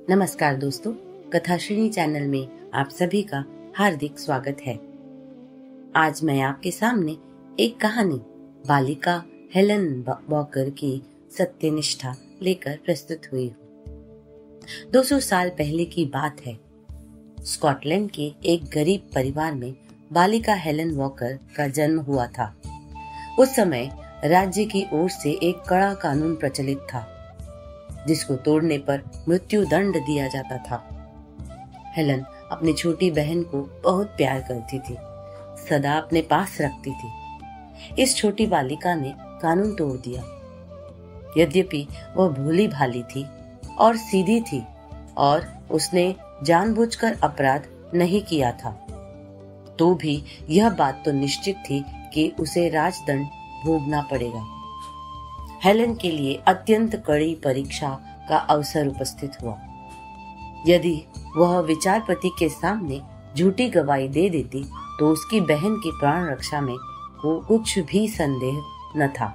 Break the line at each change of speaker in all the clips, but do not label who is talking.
नमस्कार दोस्तों, कथाश्रेणी चैनल में आप सभी का हार्दिक स्वागत है। आज मैं आपके सामने एक कहानी बालिका हेलन वॉकर की सत्यनिष्ठा लेकर प्रस्तुत हुई हूँ। 200 साल पहले की बात है। स्कॉटलैंड के एक गरीब परिवार में बालिका हेलन वॉकर का जन्म हुआ था। उस समय राज्य की ओर से एक कड़ा कानून प्रचलित था, जिसको तोड़ने पर मृत्यु दंड दिया जाता था। हेलन अपनी छोटी बहन को बहुत प्यार करती थी, सदा अपने पास रखती थी। इस छोटी बालिका ने कानून तोड़ दिया। यद्यपि वह भोली भाली थी और सीधी थी और उसने जानबूझकर अपराध नहीं किया था, तो भी यह बात तो निश्चित थी कि उसे राजदंड भोगना पड़ेगा। हेलन के लिए अत्यंत कड़ी परीक्षा का अवसर उपस्थित हुआ। यदि वह विचारपति के सामने झूठी गवाही दे देती तो उसकी बहन की प्राण रक्षा में को कुछ भी संदेह न था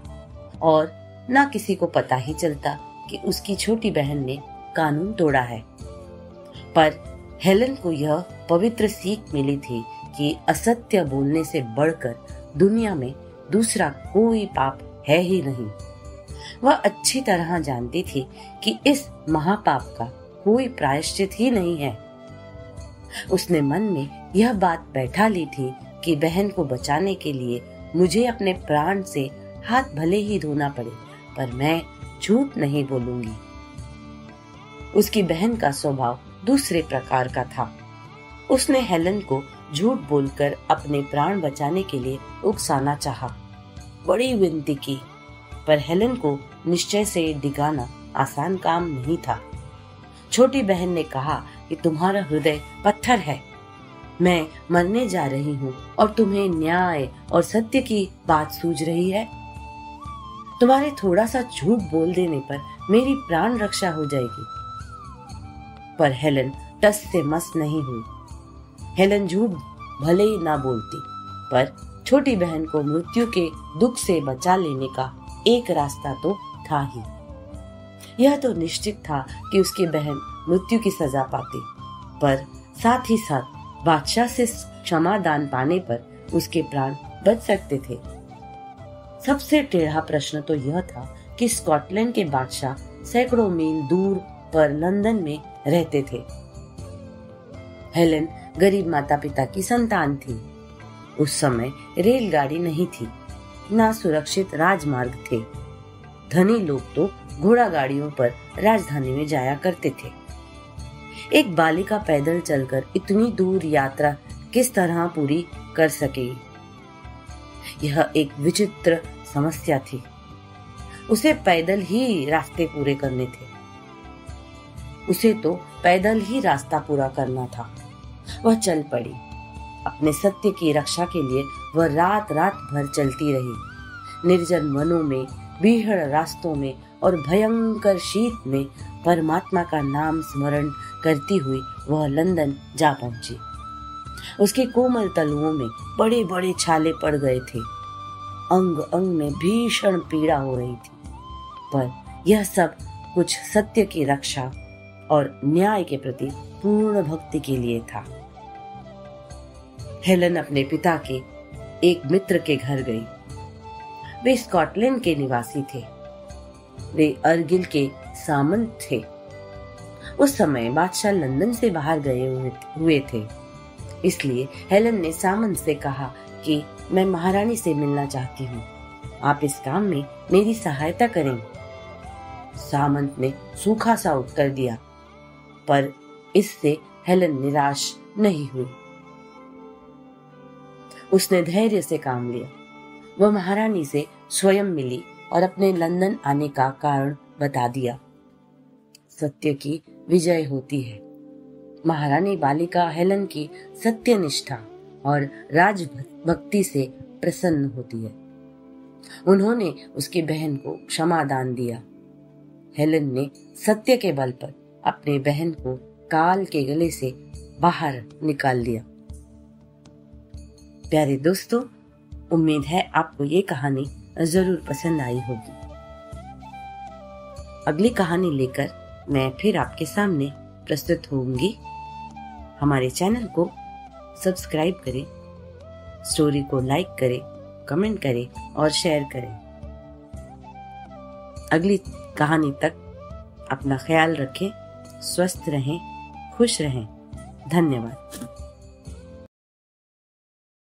और न किसी को पता ही चलता कि उसकी छोटी बहन ने कानून तोड़ा है। पर हेलन को यह पवित्र सीख मिली थी कि असत्य बोलने से बढ़कर दुनिया में दूसरा कोई पाप है ही नहीं। वह अच्छी तरह जानती थी कि इस महापाप का कोई प्रायश्चित ही नहीं है। उसने मन में यह बात बैठा ली थी कि बहन को बचाने के लिए मुझे अपने प्राण से हाथ भले ही धोना पड़े, पर मैं झूठ नहीं बोलूंगी। उसकी बहन का स्वभाव दूसरे प्रकार का था। उसने हेलन को झूठ बोलकर अपने प्राण बचाने के लिए उकसाना चाहा, बड़ी विनती की, पर हेलन को निश्चय से डिगाना आसान काम नहीं था। छोटी बहन ने कहा कि तुम्हारा हृदय पत्थर है। मैं मरने जा रही हूँ और तुम्हें न्याय और सत्य की बात सूझ रही है। तुम्हारे थोड़ा सा झूठ बोल देने पर मेरी प्राण रक्षा हो जाएगी। पर हेलन टस से मस नहीं हुई। हेलन झूठ भले ही ना बोलती, पर छोटी बहन को मृत्यु के दुख से बचा लेने का एक रास्ता तो था ही। यह तो निश्चित था कि उसकी बहन मृत्यु की सजा पाती, पर साथ ही साथ बादशाह से क्षमादान पाने पर उसके प्राण बच सकते थे। सबसे टेढ़ा प्रश्न तो यह था कि स्कॉटलैंड के बादशाह सैकड़ों मील दूर पर लंदन में रहते थे। हेलन गरीब माता पिता की संतान थी। उस समय रेलगाड़ी नहीं थी, ना सुरक्षित राजमार्ग थे। धनी लोग तो घोड़ा गाड़ियों पर राजधानी में जाया करते थे। एक बालिका पैदल चलकर इतनी दूर यात्रा किस तरह पूरी कर सकेगी? यह एक विचित्र समस्या थी। उसे पैदल ही रास्ते पूरे करने थे। उसे तो पैदल ही रास्ता पूरा करना था। वह चल पड़ी। अपने सत्य की रक्षा के लिए वह रात रात भर चलती रही। निर्जन वनों में, बीहड़ रास्तों में और भयंकर शीत में परमात्मा का नाम स्मरण करती हुई वह लंदन जा पहुंची। उसके कोमल तलुओं में बड़े बड़े छाले पड़ गए थे। अंग अंग में भीषण पीड़ा हो रही थी, पर यह सब कुछ सत्य की रक्षा और न्याय के प्रति पूर्ण भक्ति के लिए था। हेलन अपने पिता के एक मित्र के घर गई। वे स्कॉटलैंड के निवासी थे। वे अर्गिल के सामंत थे। उस समय बादशाह लंदन से बाहर गए हुए थे। इसलिए हेलन ने सामंत से कहा कि मैं महारानी से मिलना चाहती हूँ। आप इस काम में मेरी सहायता करें। सामंत ने सूखा सा उत्तर दिया, पर इससे हेलन निराश नहीं हुई। उसने धैर्य से काम लिया। वह महारानी से स्वयं मिली और अपने लंदन आने का कारण बता दिया। सत्य की विजय होती है। महारानी बालिका हेलन की सत्यनिष्ठा और राजभक्ति से प्रसन्न होती है। उन्होंने उसकी बहन को क्षमादान दिया। हेलन ने सत्य के बल पर अपने बहन को काल के गले से बाहर निकाल दिया। प्यारे दोस्तों, उम्मीद है आपको ये कहानी जरूर पसंद आई होगी। अगली कहानी लेकर मैं फिर आपके सामने प्रस्तुत होंगी। हमारे चैनल को सब्सक्राइब करें, स्टोरी को लाइक करें, कमेंट करें और शेयर करें। अगली कहानी तक अपना ख्याल रखें, स्वस्थ रहें, खुश रहें। धन्यवाद।